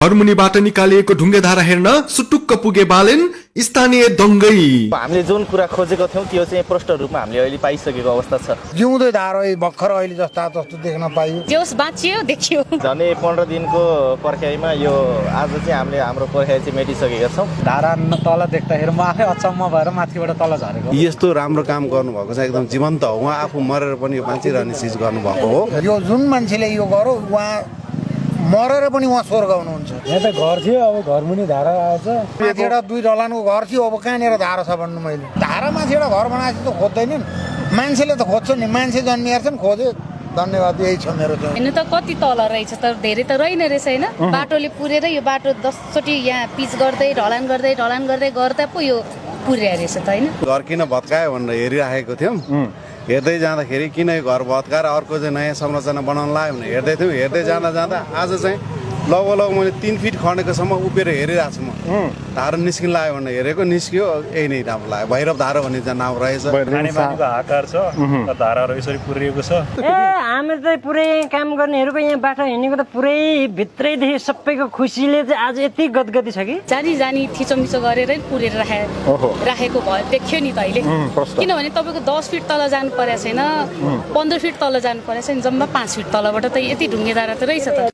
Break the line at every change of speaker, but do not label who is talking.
हरमुनिबाट निकालिएको ढुङ्गेधारा हेर्न सुटुक्क पुगे बालेन स्थानीय दङ्गै।
हामीले जुन कुरा खोजेको थियौँ त्यो चाहिँ प्रष्ट रूपमा हामीले अहिले पाइसकेको अवस्था छ।
जिउँदो धारा भर्खर अहिले जस्तो देख्न पाइयो।
जोस बाँचियो देखियो।
झन् 15 दिनको पर्खाइमा यो आज चाहिँ हामीले हाम्रो पर्खाइ चाहिँ मेटिसकेका छौँ।
धारा तल देख्दाखेरि म आफै अचम्म भएर माथिबाट तल झरेको।
यस्तो राम्रो काम गर्नुभएको छ, एकदम जीवन्त हो। उहाँ आफू मरेर पनि यो बाँचिरहने चिज गर्नुभएको हो।
यो जुन मान्छेले यो गर्यो उहाँ मरेर पनि उहाँ स्वर्ग हुनुहुन्छ।
यहाँ त घर थियो, अब घरमुनि धारा आएछ।
माथिबाट 2 ढलानको घर थियो, अब कहाँनिर धारा छ भन्नु मैले। धारा माथिबाट घर बनाएपछि त खोज्दैनन्, मान्छेले त खोज्छ नि। मान्छे जन्मिएर चाहिँ खोज्यो। धन्यवाद, यही छ मेरो चाहिँ।
हेर्नु त कति तल रहेछ त, धेरै त रहेन रहेछ होइन। बाटोले पुरेर यो बाटो 10 चोटि यहाँ पिच गर्दै ढलान गर्दै गर्दा पो यो पुर्या रहेछ त होइन।
घर किन भत्कायो भनेर हेरिराखेको थियौँ। हेर्दै जाँदाखेरि किन यो घर भत्काएर अर्को चाहिँ नयाँ संरचना बनाउन लाग्यो भने हेर्दै थियौँ। हेर्दै जाँदा आज चाहिँ लगभग मैले 3 फिट खनेकोसम्म उभिएर हेरिरहेको छु। म धारा निस्किन लाग्यो भनेर हेरेको, निस्कियो। यही नै राम्रो लाग्यो। भैरव धारा भन्ने चाहिँ नाम रहेछ।
खानेपानीको हाकार छ, धाराहरू यसरी पुरिएको छ।
हामी त पुरै काम गर्नेहरूको यहाँ बाटो हिँडेको त पुरै भित्रैदेखि सबैको खुसीले चाहिँ आज यति गदगदी छ कि
जानी थिचोमिचो गरेरै पुरेर राखेको भयो देखियो नि त अहिले। किनभने तपाईँको 10 फिट तल जानु परेको छैन, 15 फिट तल जानु परेको छैन, जम्मा 5 फिट तलबाट त यति ढुङ्गेधारा त रहेछ त।